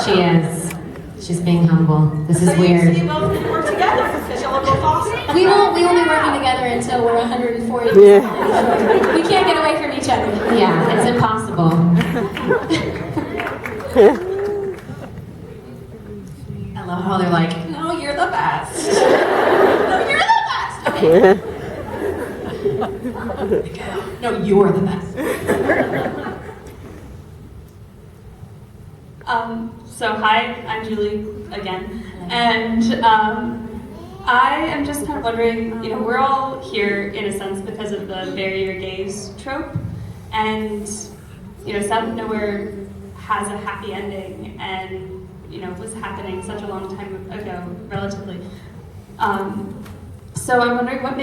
She is. She's being humble. This is So weird. you both can work together because you'll both awesome. We won't be working together until we're 140. Yeah. We can't get away from each other. Yeah, it's impossible. I love how they're like, no, you're the best. No, you're the best. Okay. No, you're the best. So hi, I'm Julie again, and I am just kind of wondering, we're all here in a sense because of the bury your gays trope, and South of Nowhere has a happy ending, and was happening such a long time ago, relatively. So I'm wondering what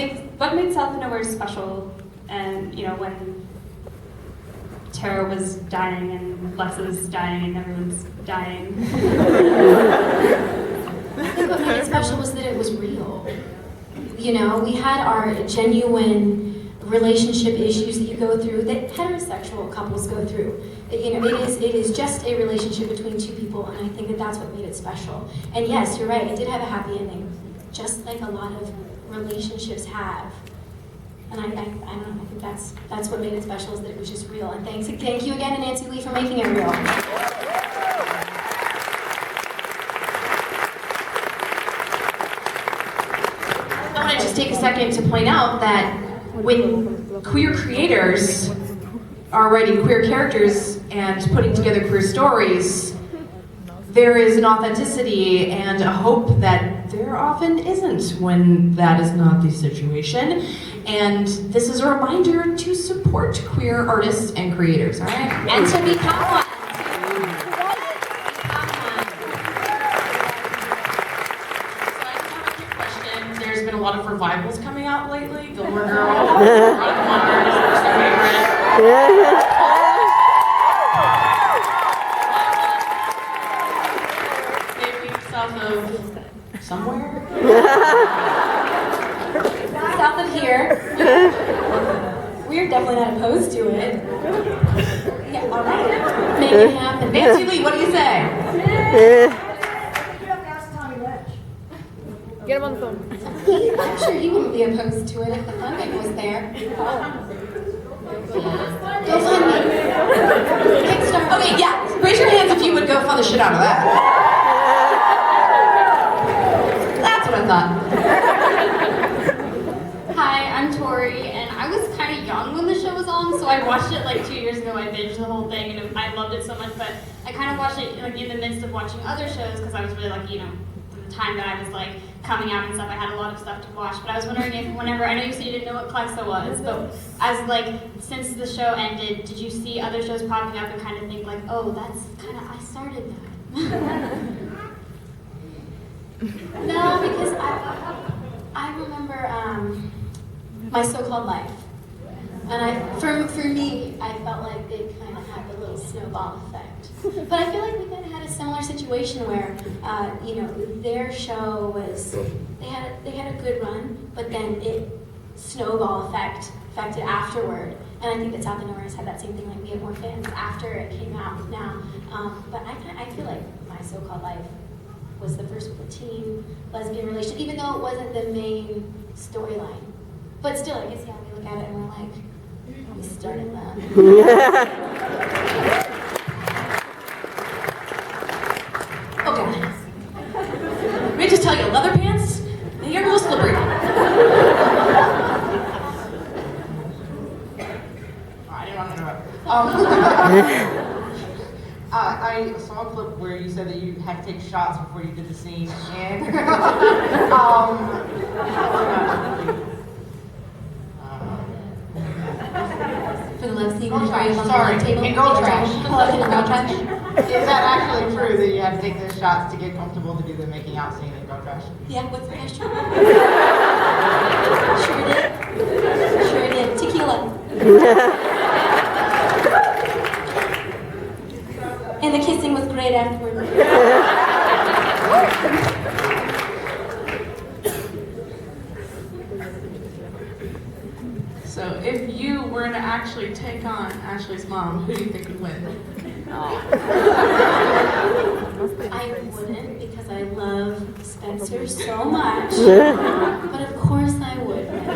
made South of Nowhere special, and when Tara was dying and Les was dying and everyone's dying. I think what made it special was that it was real. We had our genuine relationship issues that you go through, that heterosexual couples go through. It is just a relationship between two people, and I think that that's what made it special. And yes, you're right, it did have a happy ending, just like a lot of relationships have. And I don't know, I think that's what made it special, is that it was just real. And thank you again to Nancy Lee for making it real. I want to just take a second to point out that when queer creators are writing queer characters and putting together queer stories, there is an authenticity and a hope that there often isn't when that is not the situation. And this is a reminder to support queer artists and creators, all right? And to become one. There's been a lot of revivals coming out lately. Gilmore Girls, Running Water is my favorite. Maybe south of somewhere? South of here. We're definitely not opposed to it. Yeah, all right. Make it happen. Nancy Lee, what do you say? Get him on the phone. I'm sure he wouldn't be opposed to it if the funding was there. GoFundMe. Kickstarter. Okay, yeah. Raise your hands if you would go fund the shit out of that. That's what I thought. Hi, I'm Tori, and I was kind of young when the show was on, so I watched it like 2 years ago. I binged the whole thing, and I loved it so much, but I kind of watched it like in the midst of watching other shows, because I was really like, the time that I was like coming out and stuff, I had a lot of stuff to watch. But I was wondering if whenever, I know you said you didn't know what Clexa was, but as like, since the show ended, did you see other shows popping up and kind of think like, oh, that's kind of, I started that? No, because I remember My So-Called Life. And for me, I felt like they kind of had the little snowball effect. But I feel like we kind of had a similar situation where, their show was, they had a good run, but then it snowball affected afterward. And I think that South of Nowhere has had that same thing, like we had more fans after it came out now. But I feel like My So-Called Life was the first teen lesbian relationship, even though it wasn't the main storyline. But still, I guess, yeah, we look at it and we're like, we started that. Okay. Let me just tell you, leather pants, they get real slippery. I didn't want to interrupt. I saw a clip where you said that you had to take shots before you did the scene, and For the love scene, Girl where trash, you're on the sorry, love table. and girl trash. Girl trash. Is that actually true that you had to take those shots to get comfortable to do the making out scene in Girl Trash? Yeah, what's the hash? Sure did. Tequila. And the kissing was great afterward. So if you were to actually take on Ashley's mom, who do you think would win? Oh. her so much, but of course I wouldn't.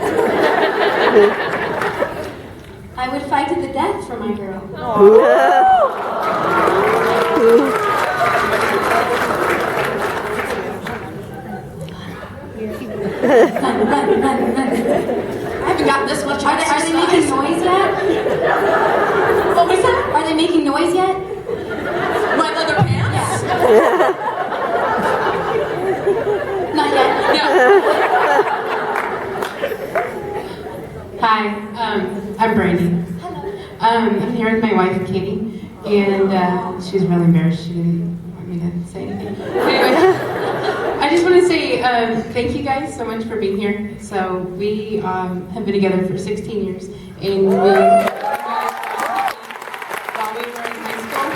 I would fight to the death for my girl. Run. I haven't gotten this much Are they making noise yet? What was that? Are they making noise yet? My leather pants? Not yet. No. Hi, I'm Brandy. I'm here with my wife, Katie, and she's really embarrassed. She didn't want me to say anything. Anyway, I just want to say thank you guys so much for being here. So we have been together for 16 years, and we while we were in high school,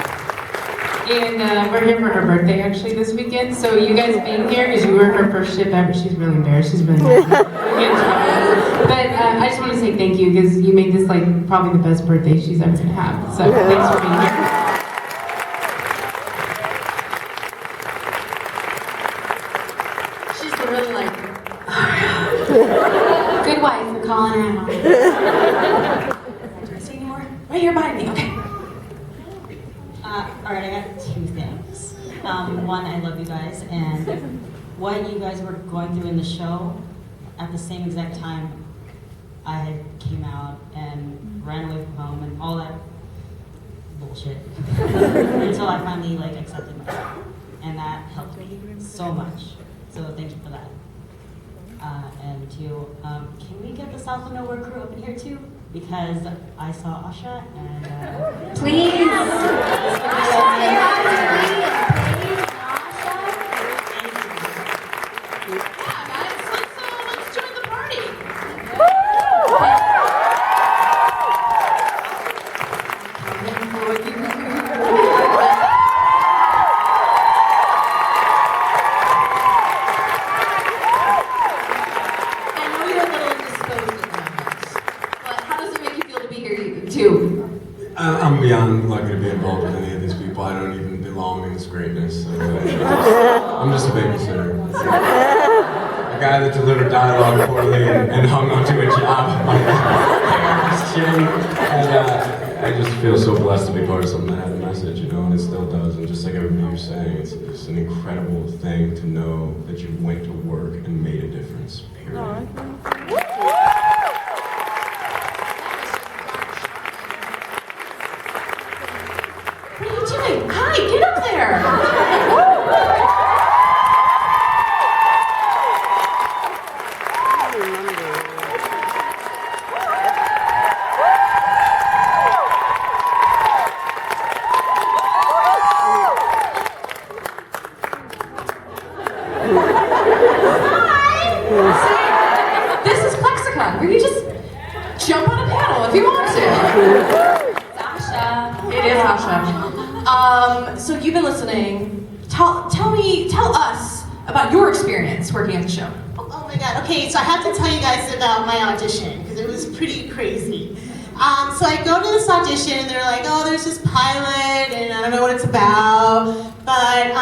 and we're here for her birthday actually this weekend. So you guys being here, because you were her first ship ever, she's really embarrassed. She's really embarrassed. But I just want to say thank you because you made this like probably the best birthday she's ever gonna have. So thanks for being here. She's really like Good wife for calling her out. do I say any more? Right here behind me. Okay. Alright, I got two things. One, I love you guys, and what you guys were going through in the show, at the same exact time, I had came out and ran away from home and all that bullshit until I finally like accepted myself, and that helped me so much. So thank you for that. And two, can we get the South of Nowhere crew up in here too? Because I saw Asha and Please. Yeah, guys, let's join the party. I know you're a little indisposed at times, but how does it make you feel to be here too? I'm beyond lucky to be involved with any of these people. I don't even belong in this greatness. So I'm just a babysitter. A guy that delivered dialogue poorly and hung onto a job. My hair is chin. And I just feel so blessed to be part of something that had a message, you know, and it still does. And just like everybody was saying, it's an incredible thing to know that you went to work and made a difference, period. What are you doing? Hi, get up there! Hi! This is Clexacon, where you just jump on a panel if you want to. It's Asha. It is Asha. So you've been listening. Tell us about your experience working at the show. Oh my god, okay, so I have to tell you guys about my audition, because it was pretty crazy. So I go to this audition, and they're like, oh, there's this pilot, and I don't know what it's about, but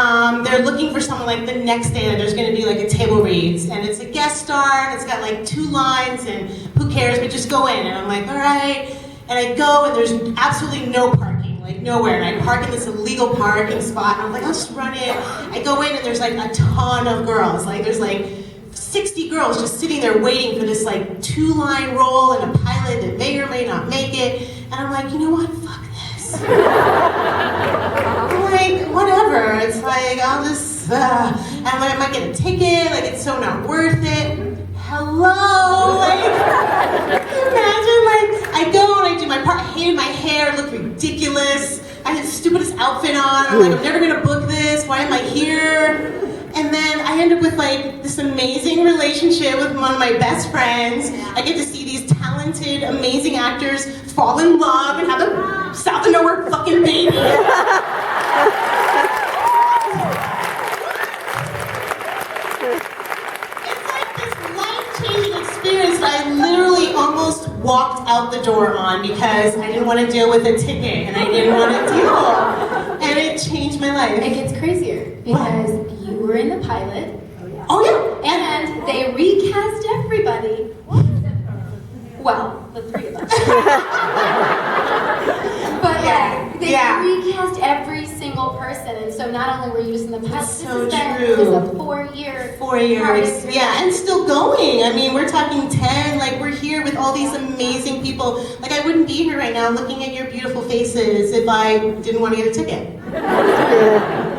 they're looking for someone like the next day that there's going to be like a table reads, and it's a guest star, and it's got like 2 lines, and who cares, but just go in, and I'm like, all right, and I go, and there's absolutely no parking, like nowhere, and I park in this illegal parking spot, and I'm like, I'll just run in. I go in, and there's like a ton of girls, like there's like 60 girls just sitting there waiting for this like 2-line role in a pilot that may or may not make it. And I'm like, you know what, fuck this. I'm like, whatever, it's like, I'll just, and I'm like, I might get a ticket, like it's so not worth it. Hello, like, imagine like, I go and I do my part, I hated my hair, it looked ridiculous. I had the stupidest outfit on, I'm like, I'm never gonna book this, why am I here? And then I end up with like this amazing relationship with one of my best friends. I get to see these talented, amazing actors fall in love and have a South of Nowhere fucking baby. It's like this life-changing experience that I literally almost walked out the door on because I didn't want to deal with a ticket and I didn't want to deal. And it changed my life. It gets crazier because you were in the pilot, Oh yeah, And they recast everybody. Well, the three of us. But like, they recast every single person, and so not only were you just in the past, so it true. was a 4-year. 4 years, yeah, and still going. I mean, we're talking 10. Like, we're here with all these amazing people. Like, I wouldn't be here right now looking at your beautiful faces if I didn't want to get a ticket.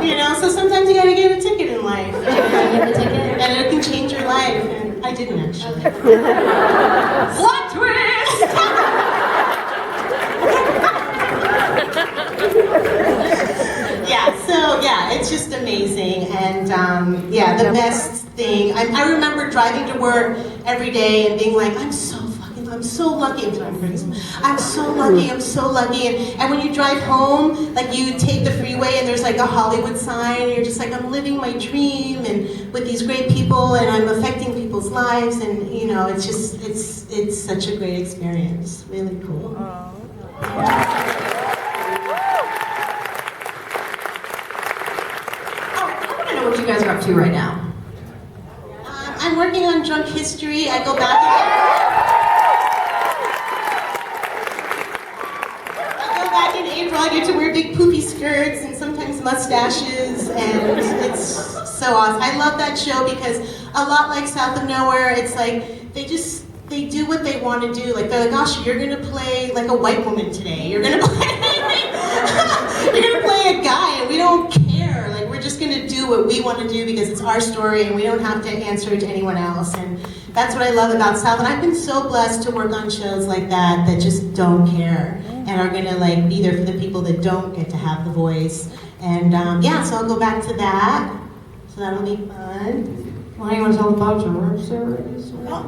You know, so sometimes you gotta get a ticket in life. Get the ticket? And it can change your life. And I didn't actually. Plot twist! Yeah, it's just amazing. And yeah, the best thing, I remember driving to work every day and being like, I'm so lucky. I'm so lucky. And when you drive home, like you take the freeway and there's like a Hollywood sign and you're just like, I'm living my dream and with these great people and I'm affecting people's lives, and you know, it's just, it's such a great experience. Really cool. I know what you guys are up to right now. I'm working on Drunk History. I go back in April. I get to wear big poofy skirts and sometimes mustaches, and it's so awesome. I love that show because a lot like South of Nowhere, it's like they do what they want to do. Like they're like, gosh, you're gonna play like a white woman today. You're gonna play a guy, and we don't care. Like we're just gonna do what we want to do because it's our story, and we don't have to answer to anyone else. And that's what I love about South. And I've been so blessed to work on shows like that just don't care and are gonna like be there for the people that don't get to have the voice. And yeah, so I'll go back to that. So that'll be fun. Why do you want to tell about your work series? All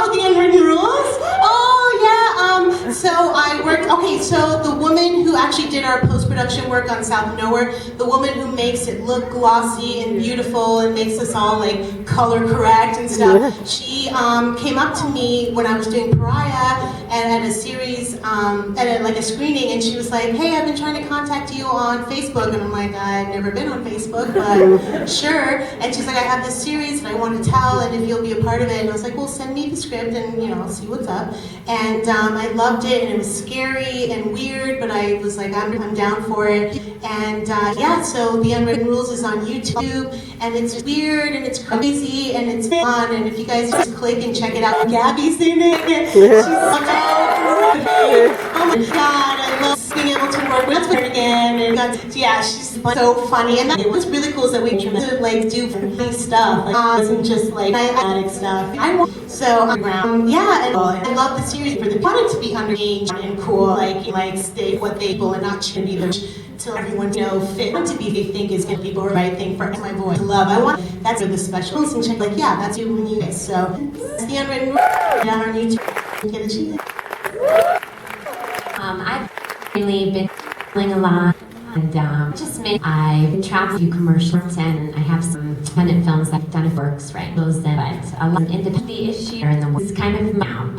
the unwritten rules? Oh yeah, so I worked, okay, so the woman who actually did our post-production work on South of Nowhere, the woman who makes it look glossy and beautiful and makes us all like color correct and stuff, she came up to me when I was doing Pariah and at a series, at like a screening, and she was like, hey, I've been trying to contact you on Facebook, and I'm like, I've never been on Facebook, but sure. And she's like, I have this series and I want to tell, and if you'll be a part of it. And I was like, well, send me the script and, you know, I'll see what's up. And I loved it, and it was scary and weird, but I was like, I'm down for it. And yeah, so The Unwritten Rules is on YouTube, and it's weird and it's crazy and it's fun. And if you guys just click and check it out, Gabby's in it. She's oh my God, I love being able to work with her again. And yeah, she's so funny. And what's really cool is that we can like do funny stuff, like and just like addict stuff. So yeah, and I love the series. For the wanted to be underage and cool, like stay what they will and not change either. Till everyone fit to be they think is gonna be the right thing for my voice. Love. I want that's where the specials and check like yeah, that's you when you guys. So it's The Unwritten Rules down on YouTube. Get a cheese. I've really been doing a lot, and I've traveled a few commercials, and I have some independent films I've done. It works right, those then, but a lot of independent issue in the works kind of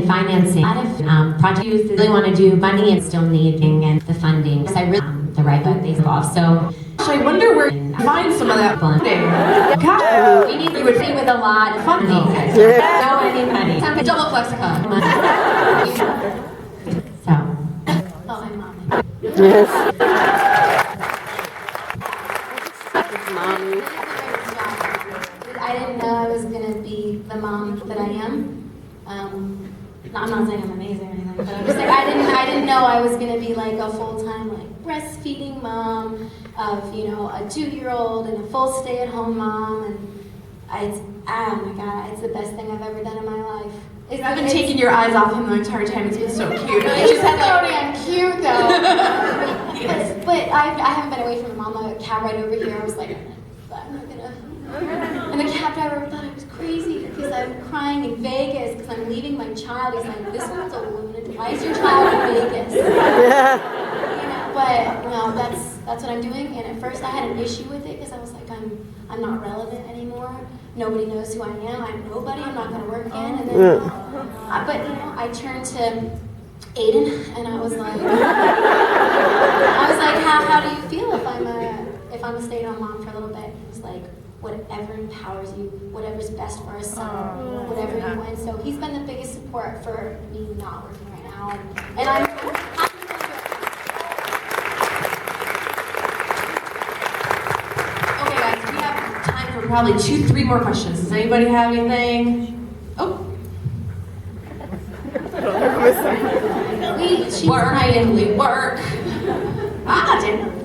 financing. A lot of projects that really want to do money and still needing and the funding. Because I really the right but they involved. So I wonder where you find some of that funding. God, we need to be with a lot of funding. No any money. Double Clexacon. So. Oh, I'm mommy. Yes. I didn't know I was gonna be the mom that I am. No, I'm not saying I'm amazing or anything, but I'm just saying I didn't know I was gonna be like a full-time like breastfeeding mom of a 2-year-old and a full stay-at-home mom, and oh my God, it's the best thing I've ever done in my life. You haven't taken your eyes off him the entire time. It's been so cute. I just had like, I'm cute though. but I haven't been away from the mom. A cab ride over here, I was like, I'm not gonna. And the cab driver thought I was crazy because I'm crying in Vegas because I'm leaving my child. He's like, this one's a lunatic. Why is your child in Vegas? But no, that's what I'm doing. And at first I had an issue with it because I was like, I'm not relevant anymore. Nobody knows who I am. I'm nobody. I'm not going to work again. And then, but I turned to Aiden and I was like, how do you feel if I'm I'm a stay-at-home mom for a little bit. He's like, whatever empowers you, whatever's best for our son, whatever you want. So he's been the biggest support for me not working right now. And I'm Okay, guys, we have time for probably 2-3 more questions. Does anybody have anything? Oh. We work and we work. Ah, Jen.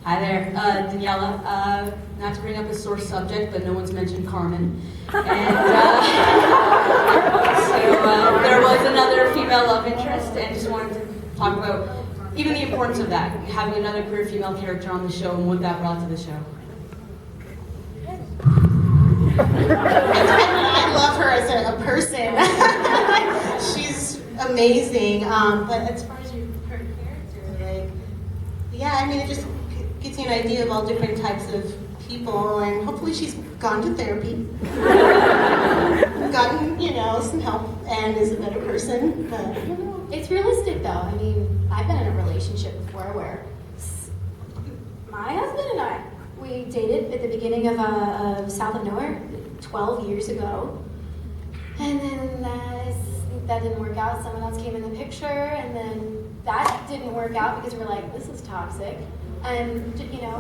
Hi there, Daniela. Not to bring up a sore subject, but no one's mentioned Carmen. And so there was another female love interest, and just wanted to talk about even the importance of that, having another queer female character on the show and what that brought to the show. I love her as a person. She's amazing. But as far as her character, like, yeah, I mean, it just gives you an idea of all different types of people, and hopefully she's gone to therapy, gotten, some help, and is a better person. But It's realistic though. I mean, I've been in a relationship before where my husband and I, we dated at the beginning of South of Nowhere 12 years ago. And then that didn't work out. Someone else came in the picture, and then that didn't work out because we're like, this is toxic. And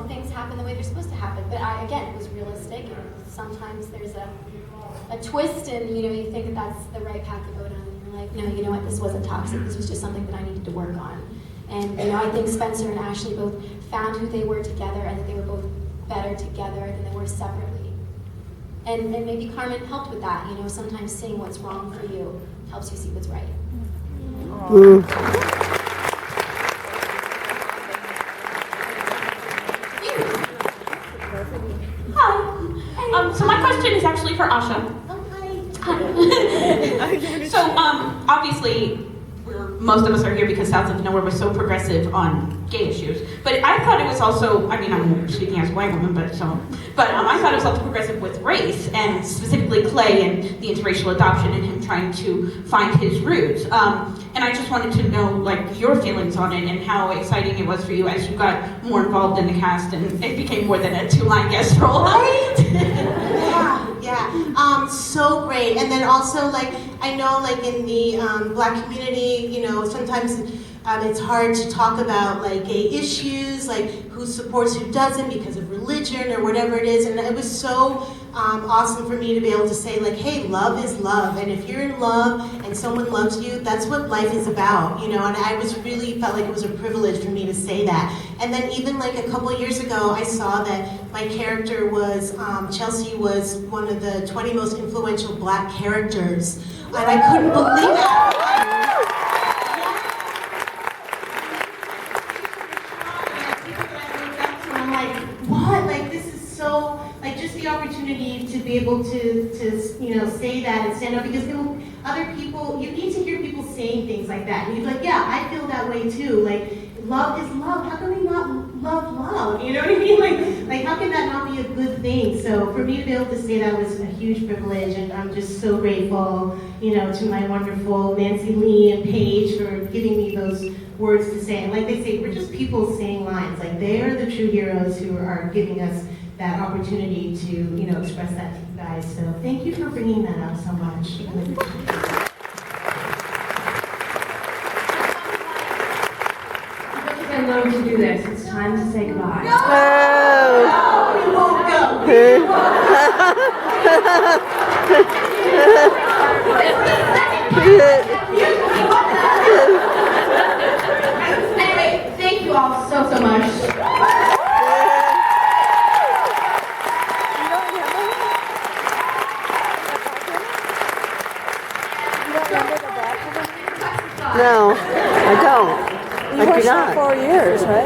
things happen the way they're supposed to happen. But again, it was realistic, and sometimes there's a twist, and you think that that's the right path to go down. And you're like, no, you know what, this wasn't toxic. This was just something that I needed to work on. And I think Spencer and Ashley both found who they were together, and that they were both better together than they were separately. And maybe Carmen helped with that. Sometimes seeing what's wrong for you helps you see what's right. Hi. So my question is actually for Asha. Hi. So obviously, most of us are here because South of Nowhere was so progressive on gay issues. But I thought it was also, I mean, I'm speaking as a white woman, but I thought it was also progressive with race, and specifically Clay and the interracial adoption and him trying to find his roots. And I just wanted to know, your feelings on it and how exciting it was for you as you got more involved in the cast and it became more than a 2-line guest role. Right? Yeah. So great. And then also, I know, in the Black community, sometimes it's hard to talk about, gay issues, who supports, who doesn't, because of religion or whatever it is. And it was so awesome for me to be able to say, hey, love is love. And if you're in love and someone loves you, that's what life is about, And I really felt like it was a privilege for me to say that. And then even a couple of years ago, I saw that my character was, Chelsea was one of the 20 most influential Black characters. And I couldn't believe that. And I'm like, what? This is so, just the opportunity to be able to say that and stand up, because other people, you need to hear people saying things like that. And you're like, yeah, I feel that way too. Love is love. How can we not love love? You know what I mean? How can that not be a good thing? So for me to be able to say that was a huge privilege, and I'm just so grateful, to my wonderful Nancy Lee and Paige for giving me those words to say. And like they say, we're just people saying lines. They are the true heroes who are giving us that opportunity to, express that to you guys. So thank you for bringing that up so much. I'm going to do this. It's time to say goodbye. No, we won't Anyway, thank you all so much. No, I don't. I do not. 4 years, right?